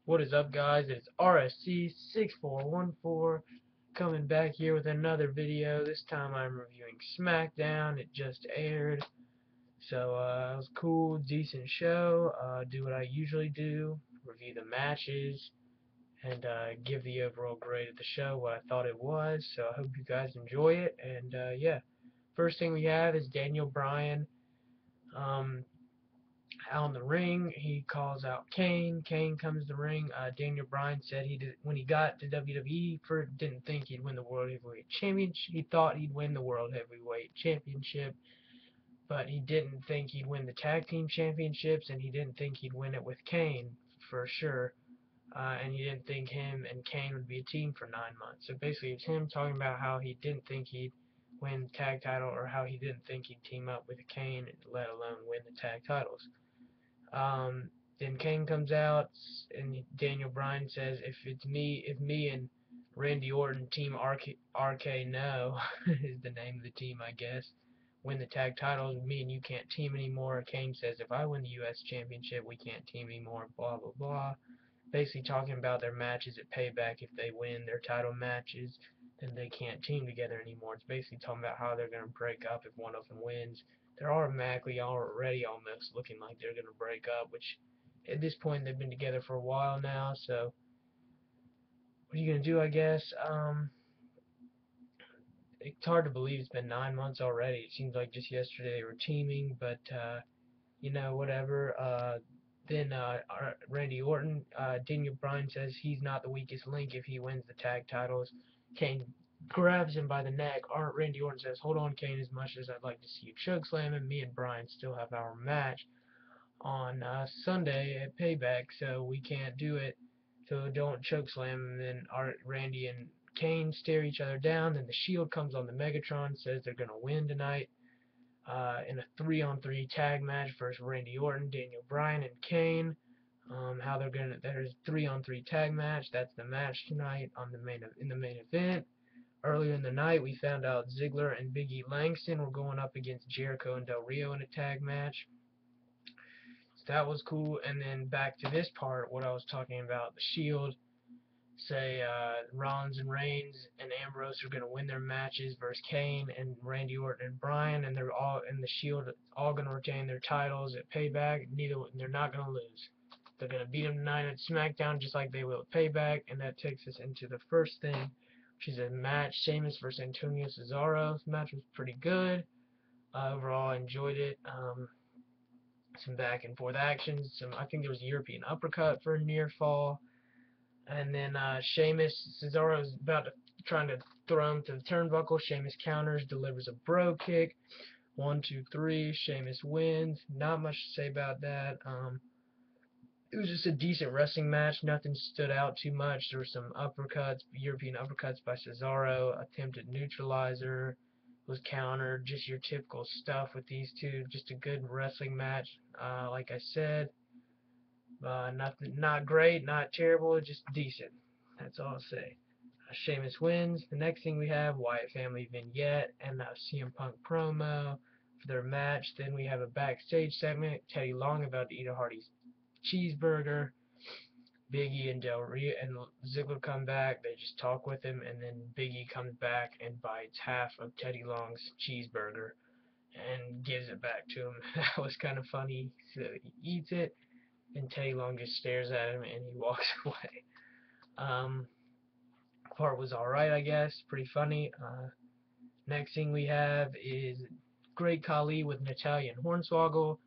What is up, guys? It's RSC6414 coming back here with another video. This time I'm reviewing SmackDown. It just aired, so it was a cool, decent show. Do what I usually do, review the matches, and give the overall grade of the show, what I thought it was. So I hope you guys enjoy it. And yeah, first thing we have is Daniel Bryan. Um, Out in the ring, he calls out Kane. Kane comes to the ring. Daniel Bryan said when he got to WWE, didn't think he'd win the World Heavyweight Championship. He thought he'd win the World Heavyweight Championship, but he didn't think he'd win the Tag Team Championships, and he didn't think he'd win it with Kane for sure. And he didn't think him and Kane would be a team for 9 months. So basically, it's him talking about how he didn't think he'd win the tag title, or how he didn't think he'd team up with Kane, let alone win the tag titles. Then Kane comes out, and Daniel Bryan says, if me and Randy Orton, Team RK No, is the name of the team, I guess, win the tag titles, me and you can't team anymore. Kane says, if I win the U.S. Championship, we can't team anymore, blah, blah, blah. Basically talking about their matches at Payback. If they win their title matches, then they can't team together anymore. It's basically talking about how they're going to break up if one of them wins. They're automatically already almost looking like they're going to break up, which at this point they've been together for a while now, so what are you going to do, I guess? It's hard to believe it's been 9 months already. It seems like just yesterday they were teaming, but whatever. Then Randy Orton, Daniel Bryan says he's not the weakest link if he wins the tag titles. Kane grabs him by the neck. Randy Orton says, hold on, Kane, as much as I'd like to see you chokeslam him, me and Bryan still have our match on Sunday at Payback, so we can't do it. So don't chokeslam him. Then Randy and Kane stare each other down. Then the Shield comes on the Megatron, says they're going to win tonight. In a 3-on-3 tag match versus Randy Orton, Daniel Bryan, and Kane. There's a 3-on-3 tag match. That's the match tonight in the main event. Earlier in the night, we found out Ziggler and Big E Langston were going up against Jericho and Del Rio in a tag match. So that was cool. And then back to this part, what I was talking about, the Shield say Rollins and Reigns and Ambrose are going to win their matches versus Kane and Randy Orton and Bryan, and they're all in the Shield, all going to retain their titles at Payback. They're not going to lose. They're going to beat them tonight at SmackDown just like they will at Payback, and that takes us into the first thing, which is a match, Sheamus versus Antonio Cesaro. This match was pretty good. Overall, I enjoyed it. Some back and forth action. I think there was a European uppercut for a near fall. And then Cesaro is trying to throw him to the turnbuckle. Sheamus counters, delivers a bro kick. 1, 2, 3. Sheamus wins. Not much to say about that. It was just a decent wrestling match. Nothing stood out too much. There were some uppercuts, European uppercuts by Cesaro. Attempted neutralizer was countered. Just your typical stuff with these two. Just a good wrestling match. Like I said. Nothing, not great, not terrible, just decent. That's all I'll say. Sheamus wins. The next thing we have, Wyatt family vignette and CM Punk promo for their match. Then we have a backstage segment. Teddy Long about to eat a hearty cheeseburger. Big E and Del Rio and Ziggler come back. They just talk with him, and then Big E comes back and bites half of Teddy Long's cheeseburger and gives it back to him. That was kind of funny. So he eats it, and Teddy Long just stares at him and he walks away. Part was alright, I guess. Pretty funny. Next thing we have is Great Khali with Natalya and Hornswoggle.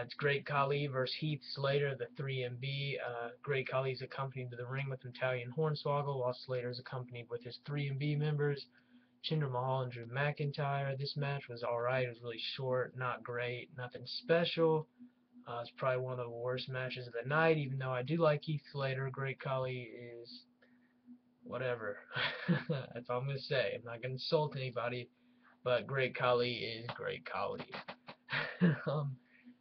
It's Great Khali versus Heath Slater, the 3MB. Great Khali is accompanied to the ring with Natalya and Hornswoggle, while Slater is accompanied with his 3MB members, Jinder Mahal and Drew McIntyre. This match was alright. It was really short, not great, nothing special. It's probably one of the worst matches of the night, even though I do like Heath Slater. Great Khali is whatever. That's all I'm going to say. I'm not going to insult anybody, but Great Khali is Great Khali.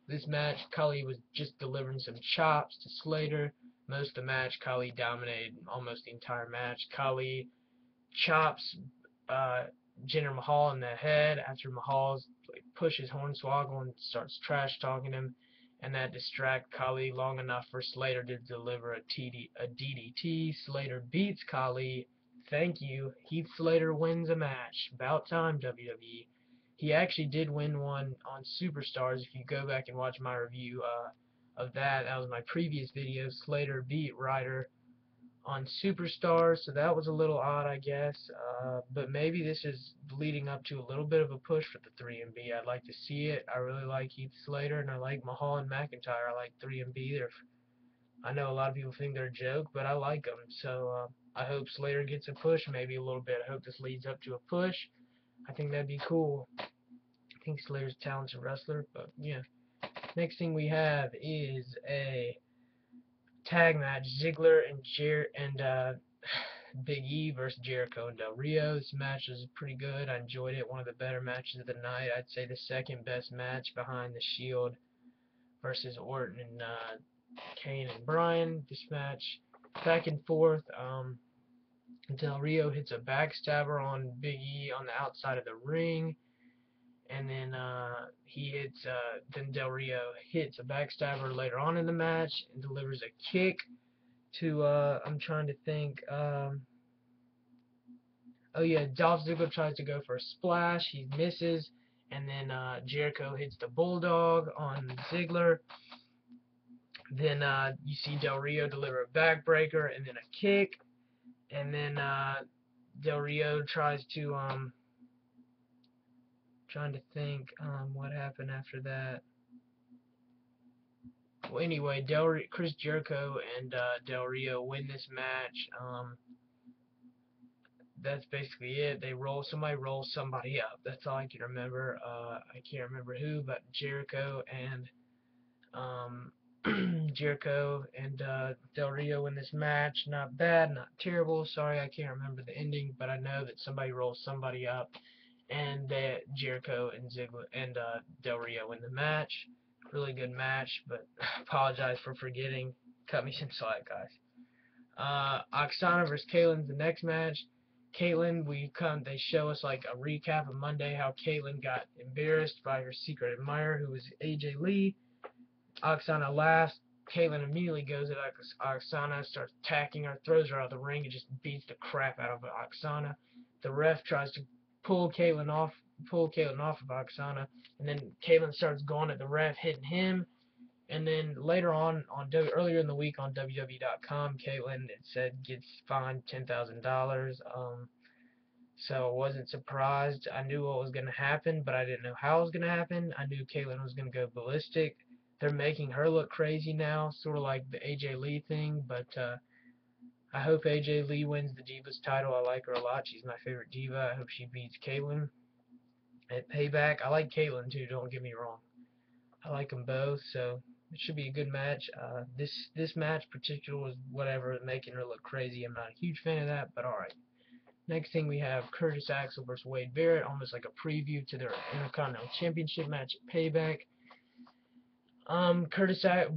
This match, Khali was just delivering some chops to Slater. Most of the match, Khali dominated almost the entire match. Khali chops Jinder Mahal in the head after Mahal pushes Hornswoggle and starts trash talking him. and that distracted Khali long enough for Slater to deliver a DDT. Slater beats Khali. Thank you. Heath Slater wins a match. About time, WWE. He actually did win one on Superstars. If you go back and watch my review of that, that was my previous video. Slater beat Ryder on Superstars, so that was a little odd, I guess. But maybe this is leading up to a little bit of a push for the 3MB. I'd like to see it. I really like Heath Slater, and I like Mahal and McIntyre. I like 3MB. I know a lot of people think they're a joke, but I like them. So I hope Slater gets a push, maybe a little bit. I hope this leads up to a push. I think that'd be cool. I think Slater's a talented wrestler, but yeah. Next thing we have is a tag match: Ziggler and Big E versus Jericho and Del Rio. This match was pretty good. I enjoyed it. One of the better matches of the night. I'd say the second best match behind the Shield versus Orton and Kane and Bryan. This match, back and forth. Del Rio hits a backstabber on Big E on the outside of the ring, and then then Del Rio hits a backstabber later on in the match and delivers a kick to I'm trying to think. Oh yeah, Dolph Ziggler tries to go for a splash. He misses, and then Jericho hits the Bulldog on Ziggler. Then you see Del Rio deliver a backbreaker and then a kick, and then Del Rio tries to trying to think what happened after that. Well, anyway, Chris Jericho and Del Rio win this match. That's basically it. Somebody rolls somebody up. That's all I can remember. I can't remember who, but Jericho and Del Rio in this match. Not bad, not terrible. Sorry, I can't remember the ending, but I know that somebody rolls somebody up, and that Jericho and Ziggler and Del Rio in the match. Really good match, but apologize for forgetting. Cut me some slack, guys. Oksana versus Kaylin's the next match. Caitlyn, they show us like a recap of Monday how Caitlyn got embarrassed by her secret admirer, who was AJ Lee. Oksana laughs. Caitlyn immediately goes at Oksana, starts attacking her, throws her out of the ring, and just beats the crap out of Oksana. The ref tries to pull Caitlyn off of Oksana, and then Caitlyn starts going at the ref, hitting him. And then later on earlier in the week on WWE.com, Caitlyn, it said, gets fined $10,000. So I wasn't surprised. I knew what was going to happen, but I didn't know how it was going to happen. I knew Caitlyn was going to go ballistic. They're making her look crazy now, sort of like the AJ Lee thing, but I hope AJ Lee wins the Divas title. I like her a lot. She's my favorite diva. I hope she beats Caitlyn at Payback. I like Caitlyn too, don't get me wrong. I like them both, so it should be a good match. This match particular was whatever, making her look crazy. I'm not a huge fan of that, but alright. Next thing we have Curtis Axel versus Wade Barrett, almost like a preview to their Intercontinental Championship match at Payback.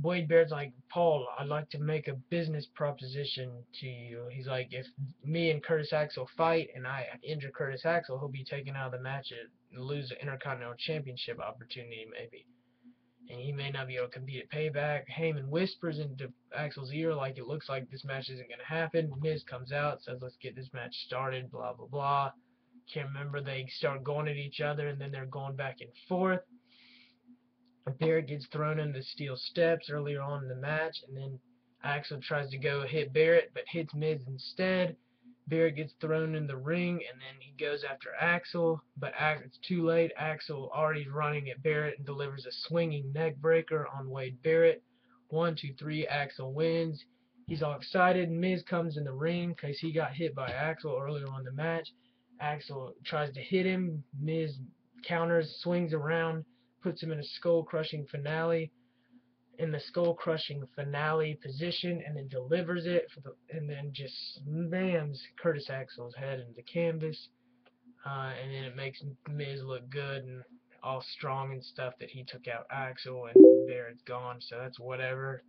Wade Barrett's like, Paul, I'd like to make a business proposition to you. He's like, if me and Curtis Axel fight and I injure Curtis Axel, he'll be taken out of the match and lose the Intercontinental Championship opportunity maybe. And he may not be able to compete at Payback. Heyman whispers into Axel's ear like it looks like this match isn't going to happen. Miz comes out, says let's get this match started, blah, blah, blah. Can't remember, they start going at each other and then they're going back and forth. Barrett gets thrown into the steel steps earlier on in the match, and then Axel tries to go hit Barrett but hits Miz instead. Barrett gets thrown in the ring, and then he goes after Axel, but it's too late. Axel already running at Barrett and delivers a swinging neck breaker on Wade Barrett. 1, 2, 3, Axel wins. He's all excited. Miz comes in the ring because he got hit by Axel earlier on in the match. Axel tries to hit him. Miz counters, swings around, puts him in a skull-crushing finale position, and then delivers it and then just slams Curtis Axel's head into the canvas, and then it makes Miz look good and all strong and stuff that he took out Axel, and Barrett's gone, so that's whatever.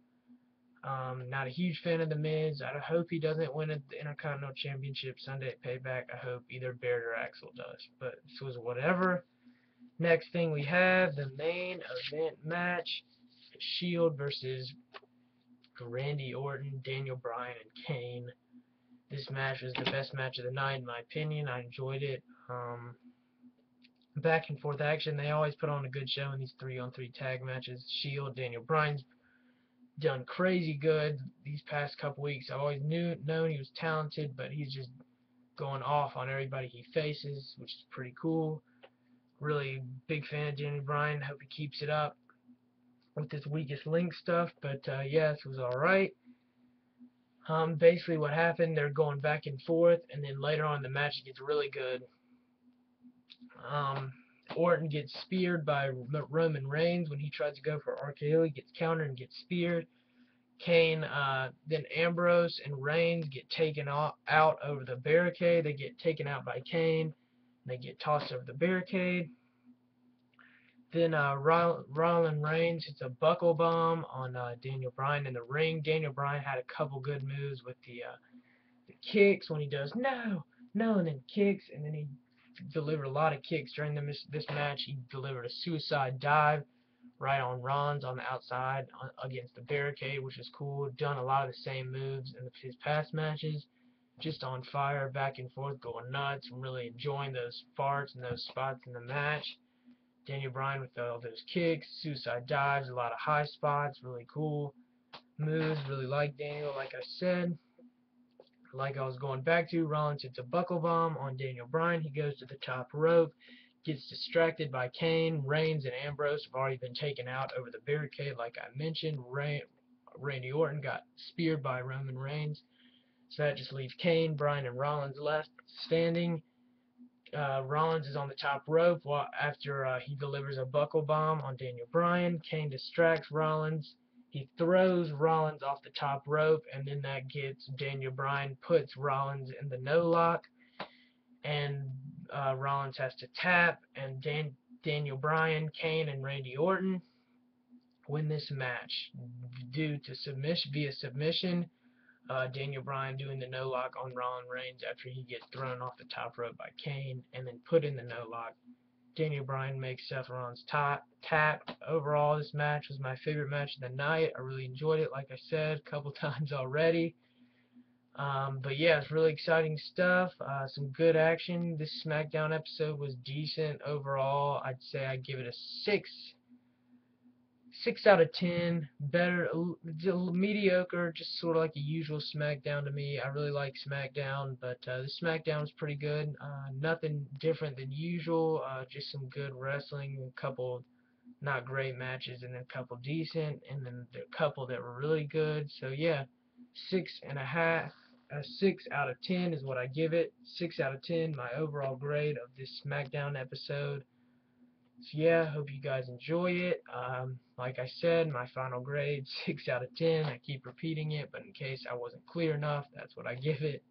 Not a huge fan of the Miz. I hope he doesn't win the Intercontinental Championship Sunday at Payback. I hope either Barrett or Axel does, but this was whatever. Next thing we have, the main event match. Shield versus Randy Orton, Daniel Bryan, and Kane. This match was the best match of the night in my opinion. I enjoyed it. Back and forth action. They always put on a good show in these 3-on-3 tag matches. Shield, Daniel Bryan's done crazy good these past couple weeks. I always known he was talented, but he's just going off on everybody he faces, which is pretty cool. Really big fan of Daniel Bryan. Hope he keeps it up with this weakest link stuff. But yeah, this was alright. Basically what happened, they're going back and forth, and then later on in the match it gets really good. Orton gets speared by Roman Reigns when he tries to go for RKO. He gets countered and gets speared. Kane, then Ambrose and Reigns get taken out over the barricade. They get taken out by Kane. They get tossed over the barricade. Then Roman Reigns hits a buckle bomb on Daniel Bryan in the ring. Daniel Bryan had a couple good moves with the kicks when he does no, and then kicks, and then he delivered a lot of kicks during this match. He delivered a suicide dive right on Rollins on the outside against the barricade, which is cool. Done a lot of the same moves in his past matches. Just on fire, back and forth, going nuts. I'm really enjoying those farts and those spots in the match. Daniel Bryan with all those kicks, suicide dives, a lot of high spots, really cool moves. Really like Daniel, like I said. Like I was going back to, Rollins hits a buckle bomb on Daniel Bryan. He goes to the top rope, gets distracted by Kane. Reigns and Ambrose have already been taken out over the barricade, like I mentioned. Randy Orton got speared by Roman Reigns. So that just leaves Kane, Bryan, and Rollins left standing. Rollins is on the top rope after he delivers a buckle bomb on Daniel Bryan. Kane distracts Rollins. He throws Rollins off the top rope, and then that gets Daniel Bryan, puts Rollins in the no lock, and Rollins has to tap, and Daniel Bryan, Kane, and Randy Orton win this match via submission. Daniel Bryan doing the no lock on Roman Reigns after he gets thrown off the top rope by Kane, and then put in the no lock. Daniel Bryan makes Seth Rollins tap. Overall, this match was my favorite match of the night. I really enjoyed it, like I said, a couple times already. But yeah, it's really exciting stuff. Some good action. This SmackDown episode was decent overall. I'd say I'd give it a 6 out of 10. Better, mediocre, just sort of like the usual SmackDown to me. I really like SmackDown, but this SmackDown was pretty good. Nothing different than usual. Just some good wrestling, a couple not great matches, and then a couple decent, and then a couple that were really good. So yeah, 6.5. A 6 out of 10 is what I give it. 6 out of 10, my overall grade of this SmackDown episode. So yeah, hope you guys enjoy it. Like I said, my final grade, 6 out of 10. I keep repeating it, but in case I wasn't clear enough, that's what I give it.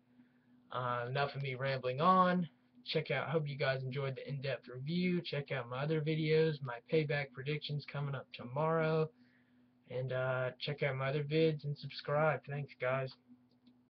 Enough of me rambling on. Hope you guys enjoyed the in-depth review. Check out my other videos, my payback predictions coming up tomorrow. And check out my other vids and subscribe. Thanks, guys.